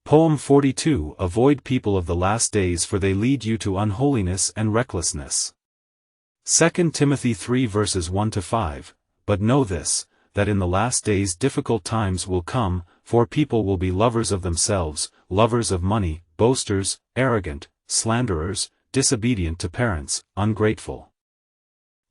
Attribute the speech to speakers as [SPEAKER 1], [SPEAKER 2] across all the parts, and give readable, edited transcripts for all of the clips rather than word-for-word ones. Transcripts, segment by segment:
[SPEAKER 1] Poem 42. Avoid people of the last days, for they lead you to unholiness and recklessness. 2 Timothy 3 verses 1-5. But know this, that in the last days difficult times will come, for people will be lovers of themselves, lovers of money, boasters, arrogant, slanderers, disobedient to parents, ungrateful,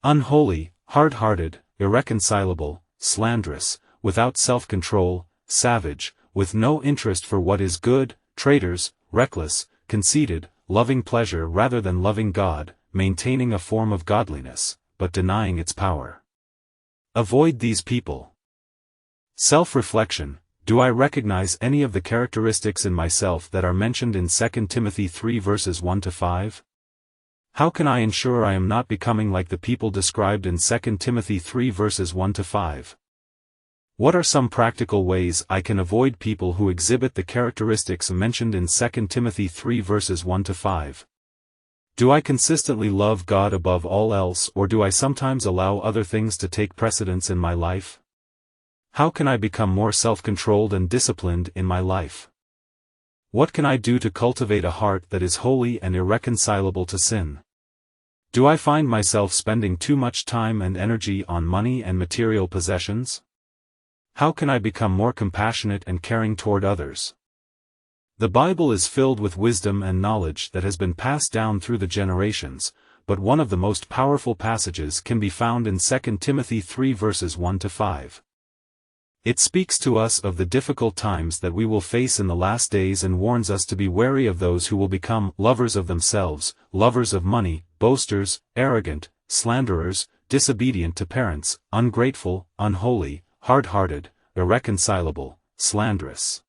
[SPEAKER 1] unholy, hard-hearted, irreconcilable, slanderous, without self-control, savage, with no interest for what is good, traitors, reckless, conceited, loving pleasure rather than loving God, maintaining a form of godliness, but denying its power. Avoid these people. Self-reflection. Do I recognize any of the characteristics in myself that are mentioned in 2 Timothy 3 verses 1-5? How can I ensure I am not becoming like the people described in 2 Timothy 3 verses 1-5? What are some practical ways I can avoid people who exhibit the characteristics mentioned in 2 Timothy 3 verses 1-5? Do I consistently love God above all else, or do I sometimes allow other things to take precedence in my life? How can I become more self-controlled and disciplined in my life? What can I do to cultivate a heart that is holy and irreconcilable to sin? Do I find myself spending too much time and energy on money and material possessions? How can I become more compassionate and caring toward others? The Bible is filled with wisdom and knowledge that has been passed down through the generations, but one of the most powerful passages can be found in 2 Timothy 3 verses 1-5. It speaks to us of the difficult times that we will face in the last days and warns us to be wary of those who will become lovers of themselves, lovers of money, boasters, arrogant, slanderers, disobedient to parents, ungrateful, unholy, hard-hearted, irreconcilable, slanderous,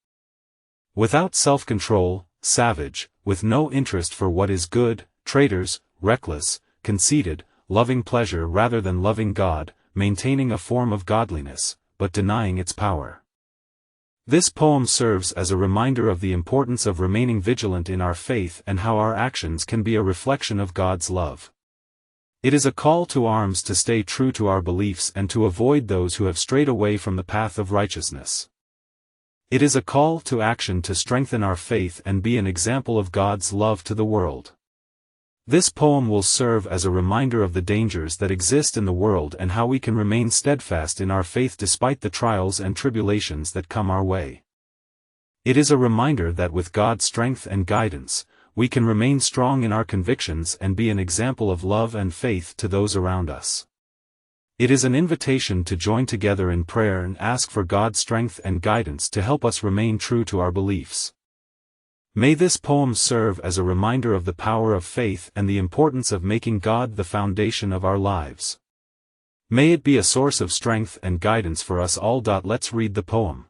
[SPEAKER 1] without self-control, savage, with no interest for what is good, traitors, reckless, conceited, loving pleasure rather than loving God, maintaining a form of godliness, but denying its power. This poem serves as a reminder of the importance of remaining vigilant in our faith and how our actions can be a reflection of God's love. It is a call to arms to stay true to our beliefs and to avoid those who have strayed away from the path of righteousness. It is a call to action to strengthen our faith and be an example of God's love to the world. This poem will serve as a reminder of the dangers that exist in the world and how we can remain steadfast in our faith despite the trials and tribulations that come our way. It is a reminder that with God's strength and guidance, we can remain strong in our convictions and be an example of love and faith to those around us. It is an invitation to join together in prayer and ask for God's strength and guidance to help us remain true to our beliefs. May this poem serve as a reminder of the power of faith and the importance of making God the foundation of our lives. May it be a source of strength and guidance for us all. Let's read the poem.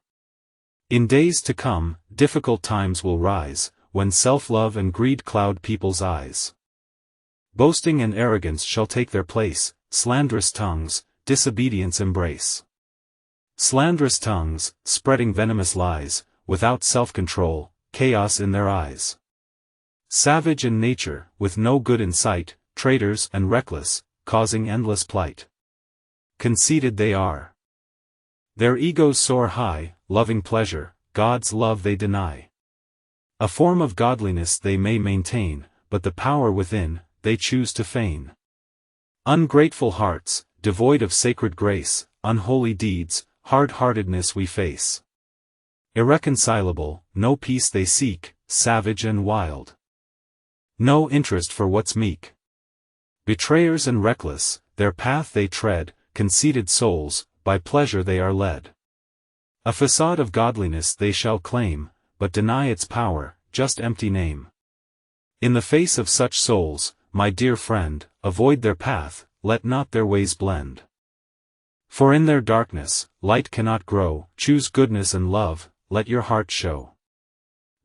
[SPEAKER 1] In days to come, difficult times will rise, when self-love and greed cloud people's eyes. Boasting and arrogance shall take their place, slanderous tongues, disobedience embrace. Slanderous tongues, spreading venomous lies, without self-control, chaos in their eyes. Savage in nature, with no good in sight, traitors and reckless, causing endless plight. Conceited they are. Their egos soar high, loving pleasure, God's love they deny. A form of godliness they may maintain, but the power within, they choose to feign. Ungrateful hearts, devoid of sacred grace, unholy deeds, hard-heartedness we face. Irreconcilable, no peace they seek, savage and wild. No interest for what's meek. Betrayers and reckless, their path they tread, conceited souls, by pleasure they are led. A facade of godliness they shall claim, but deny its power, just empty name. In the face of such souls, my dear friend, avoid their path, let not their ways blend. For in their darkness, light cannot grow, choose goodness and love, let your heart show.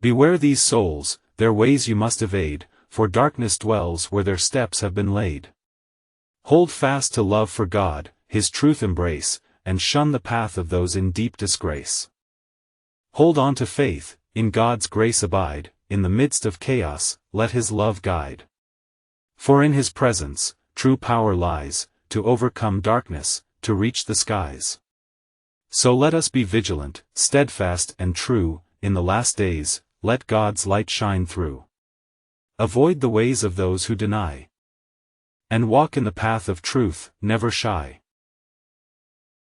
[SPEAKER 1] Beware these souls, their ways you must evade, for darkness dwells where their steps have been laid. Hold fast to love for God, His truth embrace, and shun the path of those in deep disgrace. Hold on to faith, in God's grace abide, in the midst of chaos, let His love guide. For in His presence, true power lies, to overcome darkness, to reach the skies. So let us be vigilant, steadfast and true, in the last days, let God's light shine through. Avoid the ways of those who deny. And walk in the path of truth, never shy.